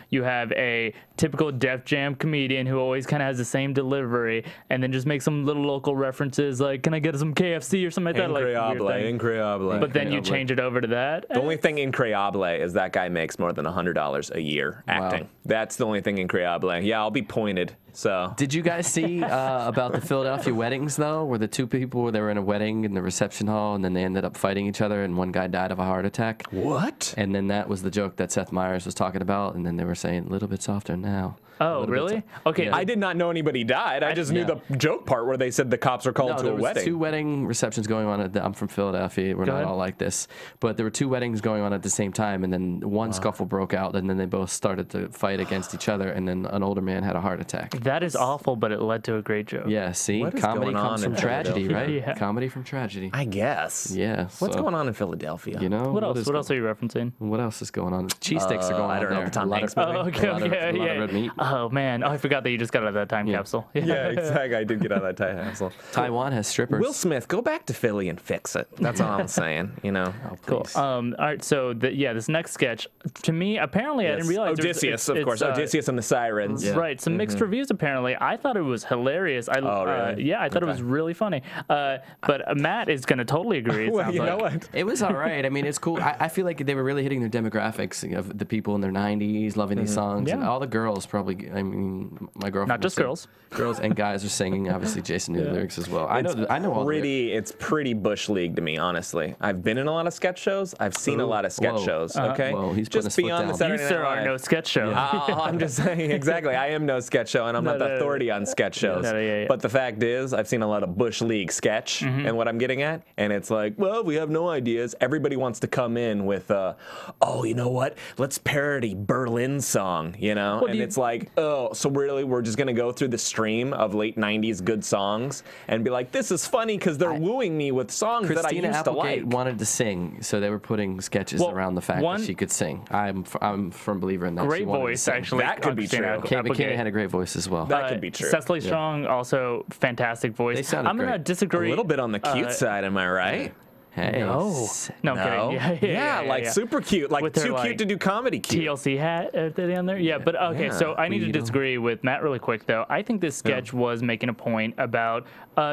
You have a typical Def Jam comedian who always kind of has the same delivery, and then just makes some little local references like, "Can I get some KFC?" or something like that. Increíble. But then you change it over to that. The only thing increíble is that guy makes more than $100 a year acting. Wow. That's the only thing increíble. Yeah, I'll be pointed. So. Did you guys see about the Philadelphia weddings though, where the two people they were in a wedding in the reception hall, and then they ended up fighting each other, and one guy died of a heart attack? What? And then that was the joke that Seth Meyers was talking about, and then they were saying a little bit softer now. Oh, really? Okay. I did not know anybody died. I just knew the joke part where they said the cops were called to a wedding. There was 2 wedding receptions going on. I'm from Philadelphia. We're not all like this. But there were 2 weddings going on at the same time, and then one scuffle broke out, and then they both started to fight against each other, and then an older man had a heart attack. That is awful, but it led to a great joke. Yeah, see? Comedy comes from tragedy, right? Yeah. Comedy from tragedy. I guess. Yeah. What's going on in Philadelphia? You know? What else? What else are you referencing? What else is going on? Cheesesteaks are going on I don't know. there. The Tom Hanks movie. Oh, okay, a lot of red meat. Oh, man. Oh, I forgot that you just got out of that time capsule. Yeah, exactly. I did get out of that time capsule. Taiwan has strippers. Will Smith, go back to Philly and fix it. That's all I'm saying, you know. Cool. All right, so this next sketch, to me, apparently, I didn't realize Odysseus, of course. Odysseus and the Sirens. Yeah. Right, some mixed reviews apparently. I thought it was hilarious. Really? Yeah, I thought it was really funny. But Matt is going to totally agree. Well, you know what? It was all right. I mean, it's cool. I feel like they were really hitting their demographics of the people in their 90s loving these songs. Yeah. And all the girls probably, I mean, my girlfriend. Not just girls. Girls and guys are singing. Obviously, Jason knew the lyrics as well. I know all the lyrics. It's pretty Bush League to me, honestly. I've been in a lot of sketch shows. I've seen a lot of sketch shows, okay? Whoa, he's just beyond the Saturday You, Night sir, are Live. no sketch show. I'm just saying, exactly. I am no sketch show, and I'm not the authority on sketch shows. Yeah. But the fact is, I've seen a lot of Bush League sketch, and what I'm getting at, and it's like, well, we have no ideas. Everybody wants to come in with, oh, you know what? Let's parody Berlin's song, you know? Well, and it's like, oh, so really, we're just going to go through the stream of late 90s good songs and be like, this is funny because they're wooing me with songs that I Christina used to Applegate like. wanted to sing, so they were putting sketches around the fact that she could sing. I'm a firm believer in that. Great voice, actually. That could be true. Kate McKinnon had a great voice as well. That could be true. Cecily Strong, also fantastic voice. They sounded I'm going to great. disagree. A little bit on the cute side, am I right? Hey. No, I'm kidding. Yeah, super cute, like With her, too cute to do comedy cute. TLC hat are they on there? Yeah, but okay, so I need to disagree with Matt really quick though. I think this sketch was making a point about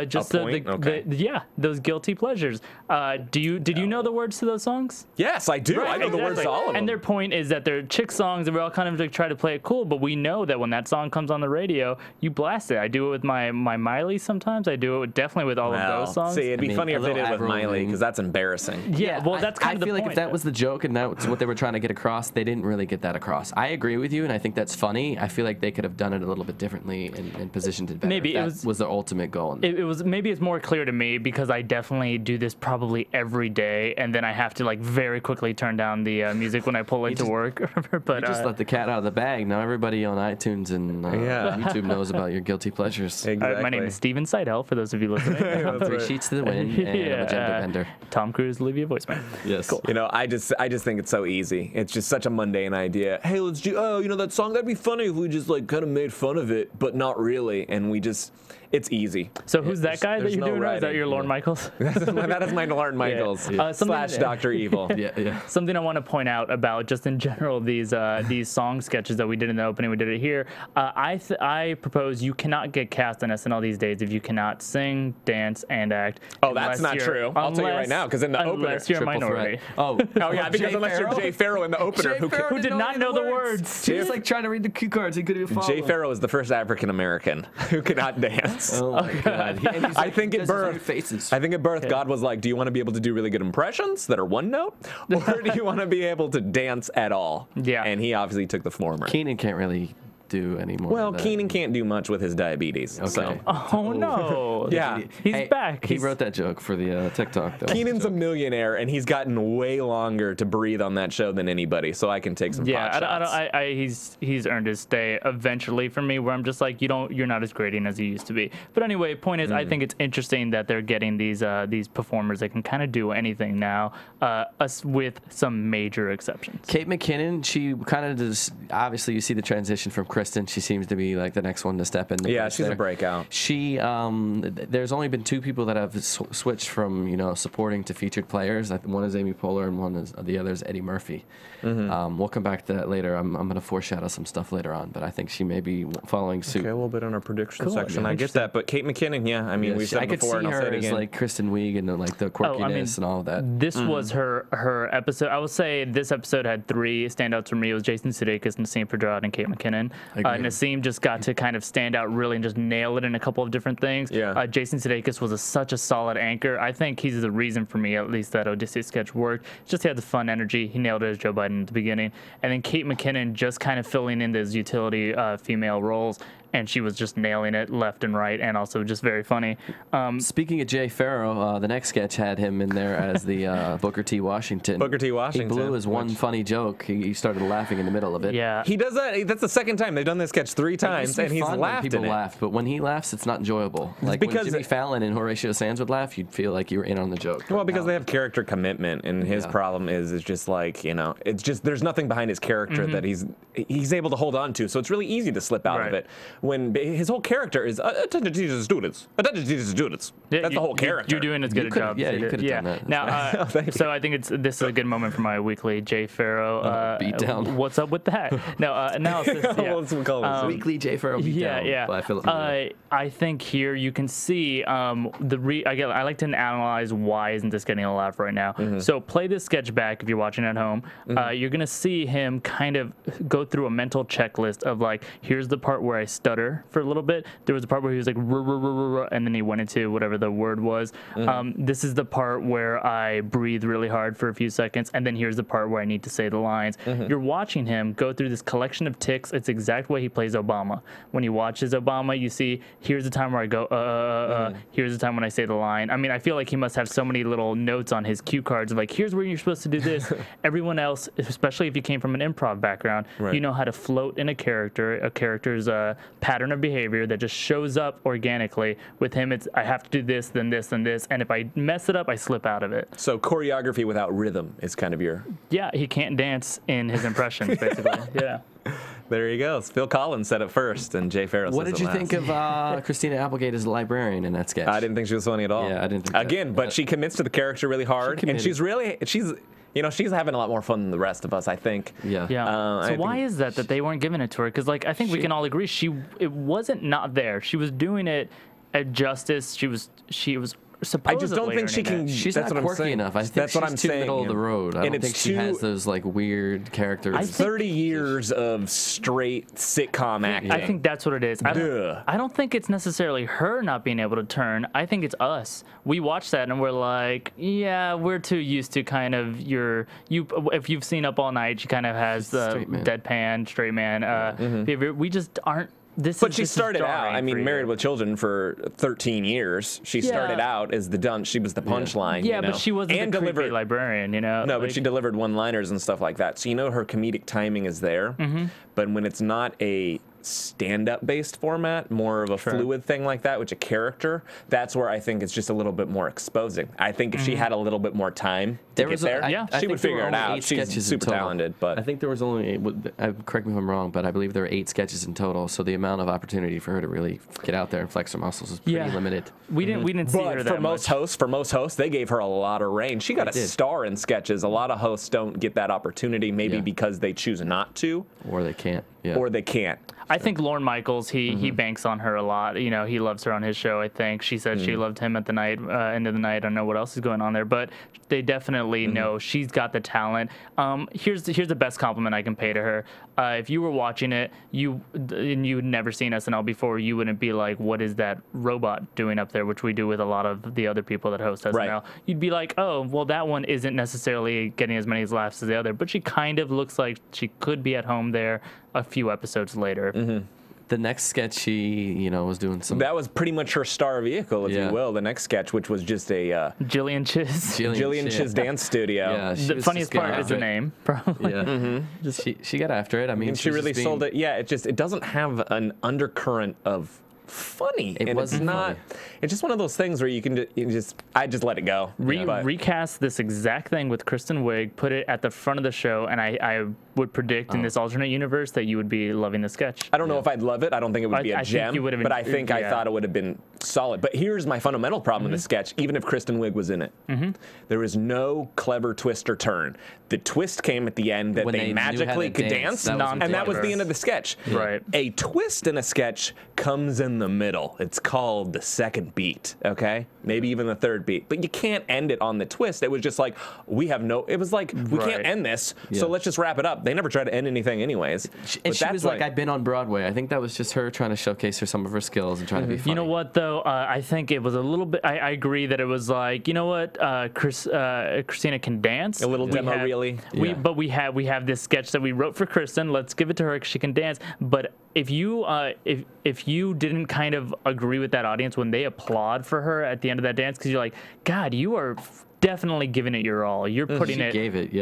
just those guilty pleasures. Did you know the words to those songs? Yes, I do. I know the words to all of them. And their point is that they're chick songs, and we all kind of like try to play it cool. But we know that when that song comes on the radio, you blast it. I do it with my Miley sometimes. I do it definitely with all of those songs. See, it'd be funny if they did it with Miley because that's embarrassing. Yeah, well, that's kind of the point. I feel like if that was the joke and that's what they were trying to get across, they didn't really get that across. I agree with you, and I think that's funny. I feel like they could have done it a little bit differently and positioned it better. Maybe that was the ultimate goal. Maybe it's more clear to me because I definitely do this probably every day, and then I have to like very quickly turn down the music when I pull into work. But you just let the cat out of the bag. Now everybody on iTunes and YouTube knows about your guilty pleasures. Exactly. My name is Steven Seidel, for those of you listening. 3 sheets to the wind and a magenta bender. Tom Cruise, leave you a voicemail. Yes. Cool. You know, I just think it's so easy. It's just such a mundane idea. Hey, let's do, that song, that'd be funny if we just like kind of made fun of it, but not really. And it's easy. So who's that guy that you're doing right? Is that writing. your Lorne Michaels? That is my Lorne Michaels / Dr. Evil. Yeah. Something I want to point out about just in general these song sketches that we did in the opening, we did it here. I propose you cannot get cast on SNL these days if you cannot sing, dance, and act. Oh, that's not true. I'll tell you right now, because in the opener, unless you're a minority. Oh yeah, because unless you're Jay Farrow in the opener, who did not know the words. He was like trying to read the cue cards. He couldn't even follow. Jay Farrow is the first African American who cannot dance. Oh my God. I think at birth, God was like, do you want to be able to do really good impressions that are one note? Or do you want to be able to dance at all? Yeah. And he obviously took the former. Keenan can't really do anymore. Well, Keenan can't do much with his diabetes. Okay. So. Oh no! Yeah, he's back. He wrote that joke for the TikTok. Though. Keenan's a millionaire, and he's gotten way longer to breathe on that show than anybody. So I can take some pot shots. He's earned his stay eventually for me. Where I'm just like, you're not as grating as you used to be. But anyway, point is, I think it's interesting that they're getting these performers that can kind of do anything now, with some major exceptions. Kate McKinnon, she kind of does. Obviously, you see the transition from Kristen. She seems to be like the next one to step in. She's a breakout. She, there's only been 2 people that have switched from supporting to featured players. One is Amy Poehler, and the other is Eddie Murphy. We'll come back to that later. I'm going to foreshadow some stuff later on, but I think she may be following suit. Okay, a little bit on our prediction section. I get that, but Kate McKinnon, we've said it before, and I'll say it again. I could see her as like Kristen Wiig and like the quirkiness and all of that. This was her episode. I will say this episode had 3 standouts for me. It was Jason Sudeikis, Nassim Pedrad, and Kate McKinnon. Nassim just got to kind of stand out really and just nail it in a couple of different things. Yeah. Jason Sudeikis was such a solid anchor. I think he's the reason for me, at least, that Odysseus sketch worked. Just had the fun energy. He nailed it as Joe Biden at the beginning. And then Kate McKinnon just kind of filling in those utility female roles. And she was just nailing it left and right, and also just very funny. Speaking of Jay Farrow, the next sketch had him in there as the Booker T. Washington. Booker T. Washington. He blew his one funny joke. He started laughing in the middle of it. Yeah. He does that. That's the second time. They've done this sketch 3 times, and he's laughed people in it. laugh, but when he laughs, it's not enjoyable. Like because when Jimmy Fallon and Horatio Sands would laugh, you'd feel like you were in on the joke. Well, because they have character commitment, and his problem is just like, it's just there's nothing behind his character that he's able to hold on to, so it's really easy to slip out of it. When his whole character is attention to the students. Attention to the students. Yeah, that's the whole character. You're doing as good a job. Yeah, you could have done that. Now, so I think this is a good moment for my weekly Jay Farrow beat down. What's up with that? No, analysis. Yeah. Let's call this Weekly Jay Farrow beat down by Filup. I think here you can see I like to analyze why isn't this getting a laugh right now. So play this sketch back if you're watching at home. You're gonna see him kind of go through a mental checklist of like, here's the part where I stutter for a little bit. There was a part where he was like, and then he went into whatever the word was. This is the part where I breathe really hard for a few seconds, and then here's the part where I need to say the lines. You're watching him go through this collection of tics. It's the exact way he plays Obama. When he watches Obama, you see, here's the time where I go, here's the time when I say the line. I mean, I feel like he must have so many little notes on his cue cards of like, here's where you're supposed to do this. Everyone else, especially if you came from an improv background, you know how to float in a character's pattern of behavior that just shows up organically. With him, it's I have to do this, then this, then this, and if I mess it up, I slip out of it. So choreography without rhythm is kind of your... Yeah, he can't dance in his impressions, basically. Yeah. There you go. Phil Collins said it first, and Jay Farrow says What did you think of Christina Applegate as a librarian in that sketch? I didn't think she was funny at all. Yeah, I didn't think Again, but she commits to the character really hard, and she's having a lot more fun than the rest of us, I think. Yeah. So why is that they weren't giving it to her? Because like I think we can all agree it wasn't not there. She was doing it at justice. She was supposedly. I just don't think she can. She's that's not what quirky I'm saying. enough. I think that's she's what I'm too saying. middle of the road. I don't think she has those like weird characters. 30 years of straight sitcom acting. I think that's what it is. I don't think it's necessarily her not being able to turn. I think it's us. We watch that and we're like, yeah, we're too used to kind of if you've seen Up All Night, she kind of has the deadpan straight man behavior. We just aren't. But she started out, I mean, Married with Children for 13 years. She started out as she was the punchline. Yeah, you know? but she wasn't the creepy librarian, you know? No, but she delivered one-liners and stuff like that. So her comedic timing is there. But when it's not a stand-up based format, more of a fluid thing like that, which a character, that's where I think it's just a little bit more exposing. I think if she had a little bit more time to get there, she would figure it out. She's super talented. But I think there was only, correct me if I'm wrong, but I believe there were 8 sketches in total, so the amount of opportunity for her to really get out there and flex her muscles is pretty limited. We didn't see her that much. For most hosts, they gave her a lot of range. She got a star in sketches. A lot of hosts don't get that opportunity, maybe because they choose not to. Or they can't. Yeah. Or they can't. I think Lorne Michaels, he banks on her a lot. You know, he loves her on his show, I think. She said she loved him at the end of the night. I don't know what else is going on there, but they definitely know she's got the talent. Here's the best compliment I can pay to her. If you were watching it, and you'd never seen SNL before, you wouldn't be like, what is that robot doing up there, which we do with a lot of the other people that host SNL. Right. You'd be like, oh, well, that one isn't necessarily getting as many laughs as the other, but she kind of looks like she could be at home there a few episodes later. The next sketch, she, was doing some... That was pretty much her star vehicle, if you will. The next sketch, which was just a... Jillian Chiz Dance Studio. Yeah, the funniest part is the name, probably. Yeah. She got after it. I mean, she really sold it. Yeah, it doesn't have an undercurrent of funny. It's not. It's just one of those things where I just let it go. Recast this exact thing with Kristen Wiig, put it at the front of the show, and I would predict in this alternate universe that you would be loving the sketch. I don't know if I'd love it. I don't think it would be a gem, but I think I thought it would have been solid. But here's my fundamental problem with the sketch, even if Kristen Wiig was in it. There was no clever twist or turn. The twist came at the end that they magically could dance, and that was the end of the sketch. Right. A twist in a sketch comes in the middle. It's called the second beat, okay? maybe even the third beat. But you can't end it on the twist. It was just like, it was like, we can't end this, so let's just wrap it up. They never tried to end anything anyways. And she was like, I've been on Broadway. I think that was just her trying to showcase some of her skills and trying to be funny. You know what, though? I think it was a little bit, I agree that it was like, you know what, Christina can dance. A little demo really. But we have this sketch that we wrote for Kristen. Let's give it to her because she can dance. But if you didn't kind of agree with that audience when they applaud for her at the end of that dance, because you're like, God, you are definitely giving it your all. You're putting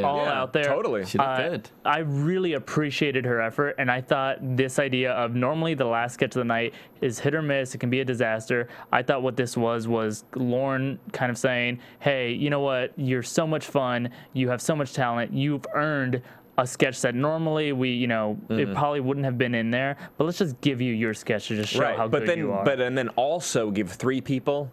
all out there. Totally. She did. I really appreciated her effort, and I thought this idea of normally the last sketch of the night is hit or miss. It can be a disaster. I thought what this was Lorne kind of saying, hey, you know what? You're so much fun. You have so much talent. You've earned a sketch that normally it probably wouldn't have been in there, but let's just give you your sketch to just show how good you are. And then also give 3 people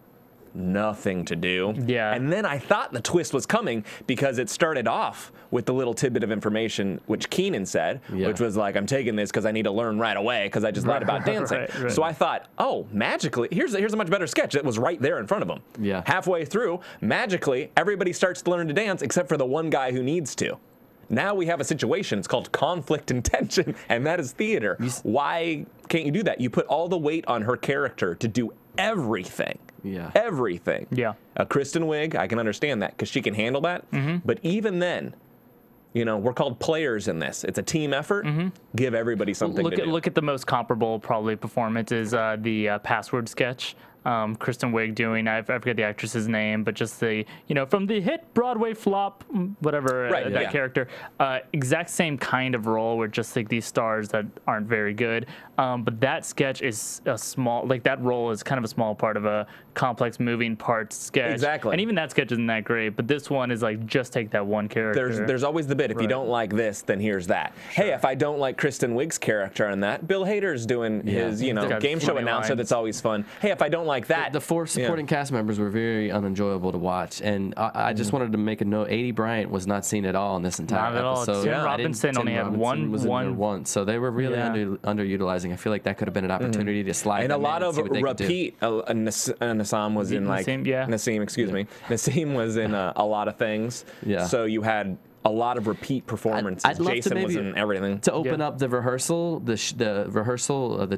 nothing to do. Yeah. And then I thought the twist was coming because it started off with the little tidbit of information which Keenan said, which was like, I'm taking this because I need to learn right away because I just lied about dancing. Right. So I thought, oh, magically, here's a much better sketch that was right there in front of them. Yeah. Halfway through, magically, everybody starts to learn to dance except for the one guy who needs to. Now we have a situation. It's called conflict and tension, and that is theater. Why can't you do that? You put all the weight on her character to do everything. Yeah. Everything. Yeah. Kristen Wiig, I can understand that because she can handle that. But even then, we're called players in this. It's a team effort. Give everybody something to do. Look at the most comparable probably performance is the password sketch. Kristen Wiig doing, I forget the actress's name, but just the, from the hit Broadway flop, whatever, character, exact same kind of role where just like these stars that aren't very good. But that sketch is a small, like that role is kind of a small part of a complex moving parts sketch. Exactly. And even that sketch isn't that great, but this one is like, just take that one character. There's always the bit, if you don't like this, then here's that. Hey, if I don't like Kristen Wiig's character in that, Bill Hader's doing his, game show announcer that's always fun. Hey, if I don't like that. The 4 supporting cast members were very unenjoyable to watch, and I just wanted to make a note. A.D. Bryant was not seen at all in this entire episode. Tim Robinson only had one, so they were really underutilizing. I feel like that could have been an opportunity to slide. And a lot of repeat. Nassim was in Nassim, excuse me. Nassim was in a lot of things. Yeah. So you had a lot of repeat performances. I'd love Jason was in everything. To open up the rehearsal, the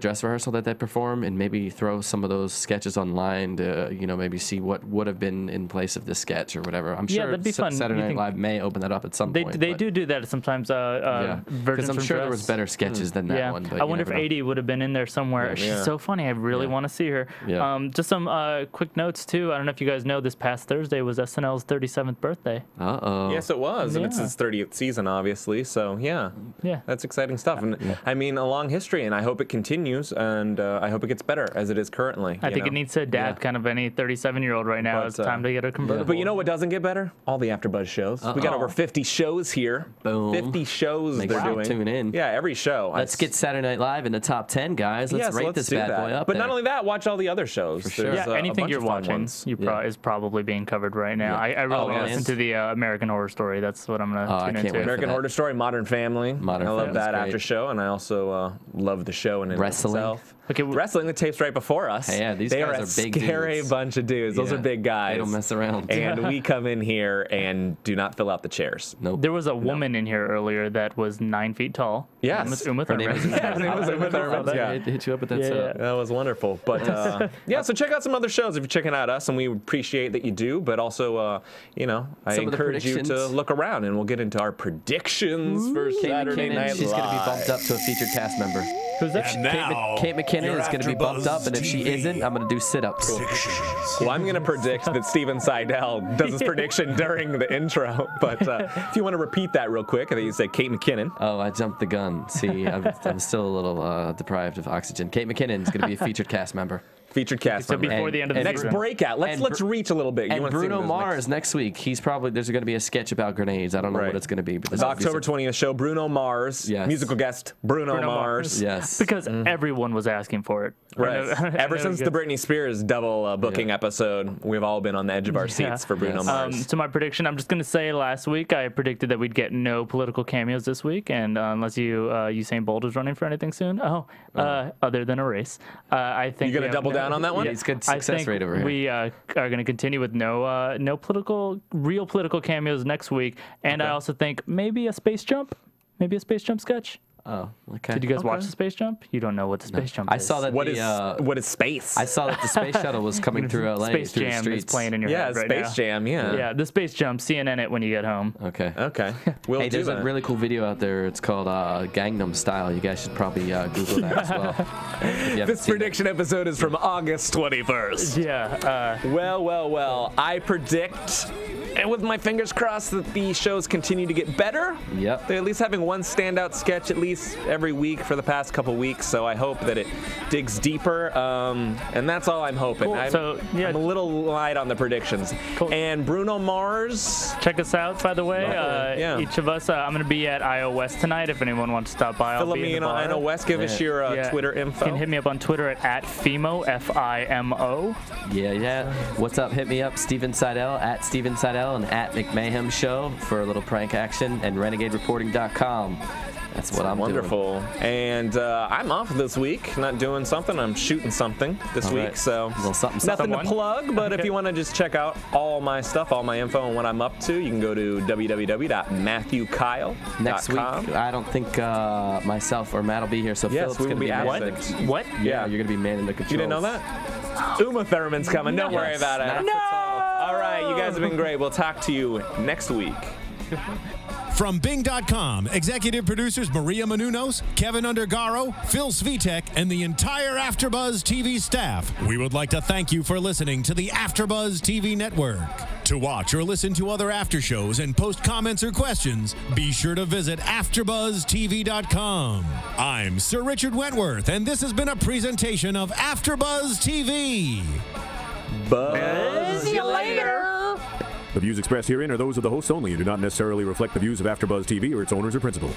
dress rehearsal that they perform, and maybe throw some of those sketches online to, maybe see what would have been in place of this sketch or whatever. I'm sure that'd be fun. Saturday Night Live may open that up at some point. They do that sometimes. Because I'm sure there was better sketches than that one. But I wonder if 80 would have been in there somewhere. She's so funny. I really want to see her. Yeah. Just some quick notes, too. I don't know if you guys know, this past Thursday was SNL's 37th birthday. Uh-oh. Yes, it was. And it's his 30th season, obviously. So, yeah, that's exciting stuff. And I mean, a long history, and I hope it continues, and I hope it gets better as it is currently. I think it needs to adapt kind of any 37-year-old right now. It's time to get a convertible. But you know what doesn't get better? All the AfterBuzz shows. We got over 50 shows here. Boom. 50 shows they're doing. Tune in. Yeah, every show. Let's get Saturday Night Live in the top 10, guys. Let's rate this bad boy up. But not only that, watch all the other shows. For sure. Yeah, anything you're watching is probably being covered right now. I really listen to the American Horror Story. That's what I'm going to tune into. American Horror Story, Modern Family. I love that after show, and I also love the show in itself. Okay, wrestling, the tapes right before us. Hey, yeah, these guys are big dudes. They are a scary bunch of dudes. Those are big guys. They don't mess around. And we come in here and do not fill out the chairs. Nope. There was a woman in here earlier that was 9 feet tall. Yes. Uma Thurman. Her name was Uma Thurman. Yeah. Hit you up with that setup. That was wonderful. But so check out some other shows if you're checking out us, and we appreciate that you do. But also, I encourage you to look around, and we'll get into our predictions for Saturday Night Live. She's going to be bumped up to a featured cast member. Who's that? Kate McKinnon is going to be bumped up, and if she isn't, I'm going to do sit-ups. Well, I'm going to predict that Steven Seidel does his prediction during the intro. But if you want to repeat that real quick, I think you say Kate McKinnon. Oh, I jumped the gun. See, I'm still a little deprived of oxygen. Kate McKinnon is going to be a featured cast member. Featured cast member. So before the end of the next breakout. Let's reach a little bit. And Bruno Mars next week. There's going to be a sketch about grenades. I don't know what it's going to be. But it's October 20th show. Bruno Mars, musical guest Bruno Mars. Yes. Because everyone was asking for it. Right. Ever since the Britney Spears double booking episode, we've all been on the edge of our seats for Bruno Mars. So my prediction, I'm just going to say last week I predicted that we'd get no political cameos this week, and unless Usain Bolt is running for anything soon, other than a race, I think you're going to double down on that one. Yeah, he's good success rate over here. We are going to continue with no real political cameos next week, and I also think maybe a space jump sketch. Oh, okay. Did you guys watch the Space Jump? You don't know what the Space Jump is. I saw that. What is space? I saw that the space shuttle was coming through LA. Space through Jam the is streets. playing in your head right now. Space Jam. Yeah. Yeah, the Space Jump. CNN it when you get home. Okay. Okay. We'll Hey, do there's that. a really cool video out there. It's called Gangnam Style. You guys should probably Google that as well. if you haven't This seen prediction episode is from August 21st. Yeah. Well. I predict, and with my fingers crossed, that the shows continue to get better. Yep. They're at least having one standout sketch at least every week for the past couple weeks, so I hope that it digs deeper, and that's all I'm hoping. Cool. I'm a little light on the predictions. Cool. And Bruno Mars. Check us out, by the way. Yeah. Each of us, I'm going to be at IO West tonight. If anyone wants to stop by, I'll be in the bar. Filup West, give us your Twitter info. You can hit me up on Twitter at Fimo, F-I-M-O. Yeah. What's up? Hit me up, Steven Seidel, at Steven Seidel, and at McMahon Show for a little prank action, and RenegadeReporting.com. That's what I'm Wonderful. And I'm off this week. Not doing something. I'm shooting something this week. So a little something. nothing to plug, but if you want to just check out all my stuff, all my info, and what I'm up to, you can go to www.matthewkyle.com. Next week, I don't think myself or Matt will be here, so Philip's going to be absent. What? Yeah, you're going to be manning the controls. You didn't know that? Uma Thurman's coming. Don't worry about it. No! All right, you guys have been great. We'll talk to you next week. From Bing.com, executive producers Maria Menounos, Kevin Undergaro, Phil Svitek, and the entire AfterBuzz TV staff, we would like to thank you for listening to the AfterBuzz TV network. To watch or listen to other after shows and post comments or questions, be sure to visit AfterBuzzTV.com. I'm Sir Richard Wentworth, and this has been a presentation of AfterBuzz TV. Buzz you later. The views expressed herein are those of the hosts only and do not necessarily reflect the views of AfterBuzz TV or its owners or principal.